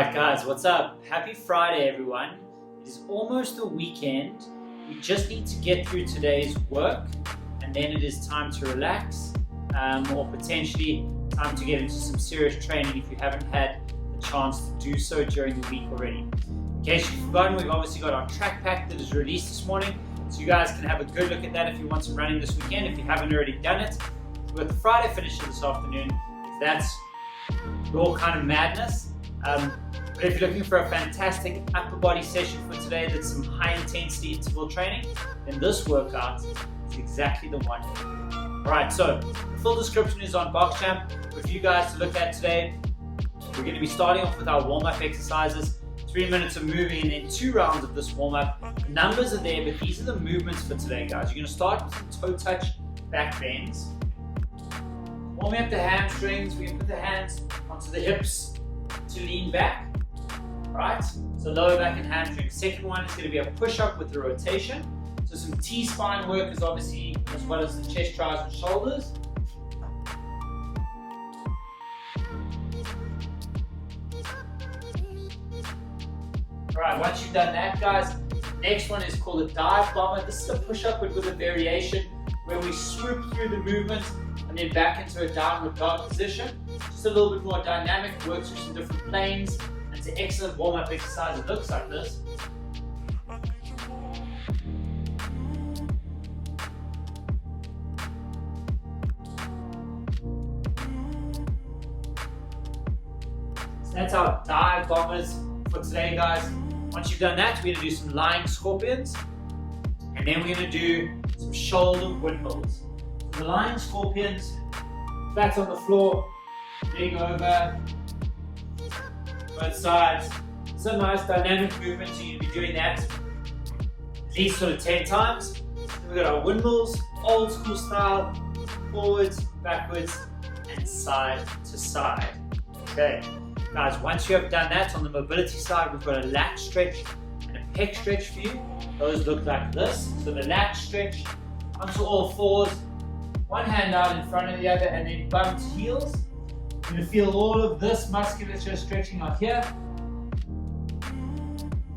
Alright guys, what's up? Happy Friday everyone. It is almost the weekend. We just need to get through today's work and then it is time to relax or potentially time to get into some serious training if you haven't had the chance to do so during the week already. In case you've forgotten, we've obviously got our track pack that is released this morning, so you guys can have a good look at that if you want some running this weekend, if you haven't already done it. We've got the Friday finisher this afternoon, if that's your kind of madness. But if you're looking for a fantastic upper body session for today that's some high intensity interval training, then this workout is exactly the one. Alright, so the full description is on BoxJump for you guys to look at today. We're going to be starting off with our warm-up exercises, 3 minutes of moving and then 2 rounds of this warm-up. The numbers are there, but these are the movements for today, guys. You're going to start with some toe touch back bends. Warming up the hamstrings, we can put the hands onto the hips to lean back. Right, so lower back and hamstring. Second one is going to be a push-up with the rotation. So some T-spine work is obviously as well as the chest, triceps, and shoulders. Alright, once you've done that, guys, next one is called a dive bomber. This is a push-up with a variation where we swoop through the movement and then back into a downward dog position. Just a little bit more dynamic, works with some different planes. It's an excellent warm-up exercise. It looks like this. So that's our dive bombers for today, guys. Once you've done that, we're going to do some lying scorpions. And then we're going to do some shoulder windmills. So the lying scorpions, flat on the floor, leg over, both sides. Some nice dynamic movement, so you'll be doing that at least sort of 10 times. Then we've got our windmills, old school style, forwards, backwards, and side to side. Okay, guys, once you have done that, on the mobility side, we've got a lat stretch and a pec stretch for you. Those look like this. So the lat stretch, onto all fours, one hand out in front of the other, and then bum to heels. You're going to feel all of this musculature stretching out here.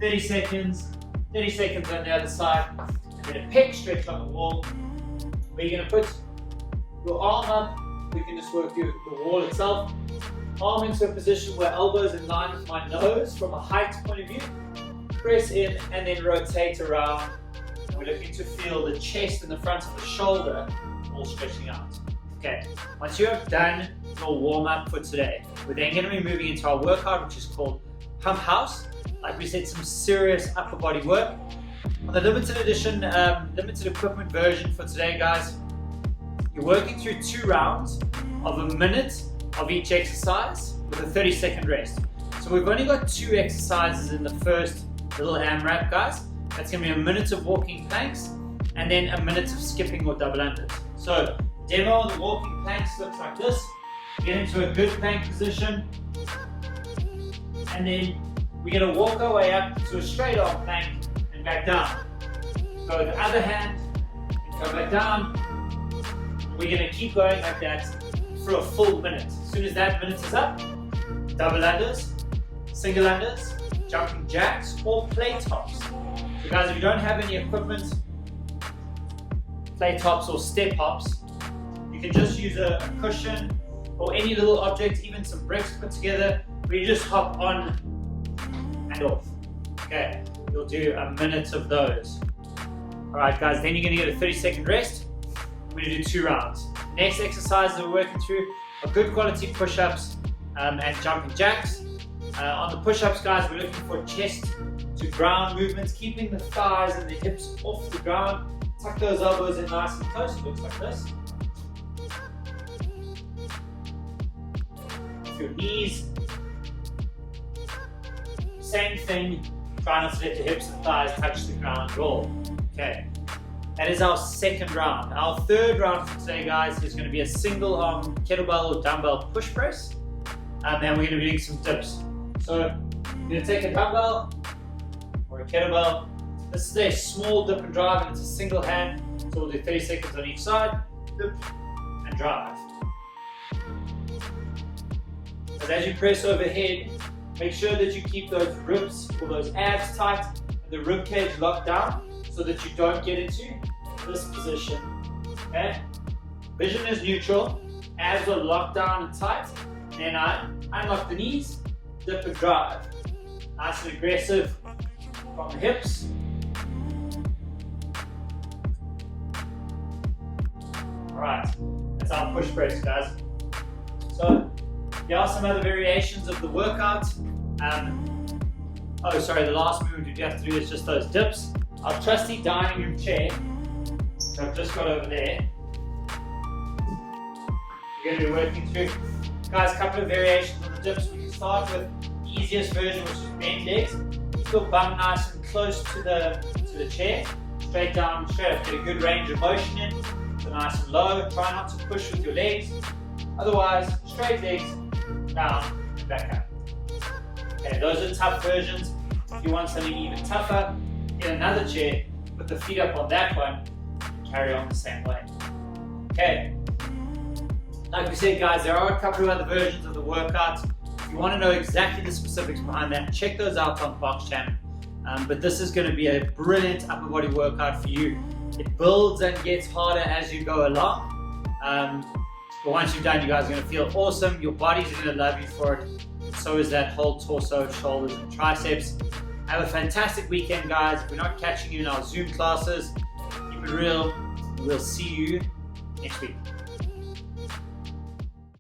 30 seconds on the other side, and then a pec stretch on the wall, where you're going to put your arm up. We can just work the wall itself. Arm into a position where elbows in line with my nose from a height point of view. Press in and then rotate around. And we're looking to feel the chest and the front of the shoulder all stretching out. Okay, once you have done your warm-up for today, we're then going to be moving into our workout, which is called Pump House. Like we said, some serious upper body work. On the limited edition, limited equipment version for today, guys, you're working through 2 rounds of a minute of each exercise with a 30-second rest. So we've only got 2 exercises in the first little AMRAP, guys. That's going to be a minute of walking planks and then a minute of skipping or double unders. So demo on the walking planks looks like this. Get into a good plank position, and then we're going to walk our way up to a straight arm plank and back down. Go with the other hand and go back down. We're going to keep going like that for a full minute. As soon as that minute is up, double unders, single unders, jumping jacks, or plate hops. So guys, if you don't have any equipment, plate hops or step hops, you can just use a cushion or any little object, even some bricks put together, where you just hop on and off. Okay, you'll do a minute of those. Alright guys, then you're going to get a 30-second rest. We're going to do 2 rounds. Next exercises we're working through are good quality push-ups and jumping jacks. On the push-ups, guys, we're looking for chest to ground movements, keeping the thighs and the hips off the ground. Tuck those elbows in nice and close. It looks like this. Your knees, same thing, try not to let the hips and thighs touch the ground at all. Okay, that is our second round. Our third round for today, guys, is going to be a single arm kettlebell or dumbbell push press, and then we're going to be doing some dips. So you're going to take a dumbbell or a kettlebell. This is a small dip and drive, and it's a single hand, so we'll do 30 seconds on each side, dip and drive. As you press overhead, Make sure that you keep those ribs or those abs tight and the rib cage locked down so that you don't get into this position. Okay? Vision is neutral, abs are locked down and tight, and then I unlock the knees, dip and drive. Nice and aggressive from the hips. Alright, that's our push press, guys. So, there are some other variations of the workout. The last movement you have to do is just those dips. Our trusty dining room chair, which I've just got over there, we're going to be working through. Guys, a couple of variations of the dips. We can start with the easiest version, which is bent legs. Still bum nice and close to the chair. Straight down, straight up. Get a good range of motion in. So nice and low. Try not to push with your legs. Otherwise, straight legs, down and back up. Okay, those are tough versions. If you want something even tougher, get another chair, put the feet up on that one, and carry on the same way. Okay. Like we said, guys, there are a couple of other versions of the workout. If you want to know exactly the specifics behind that, check those out on Box Champ. But this is going to be a brilliant upper body workout for you. It builds and gets harder as you go along. But once you've done, you guys are going to feel awesome. Your body's going to love you for it. So is that whole torso, shoulders, and triceps. Have a fantastic weekend, guys. If we're not catching you in our Zoom classes, keep it real. We'll see you next week.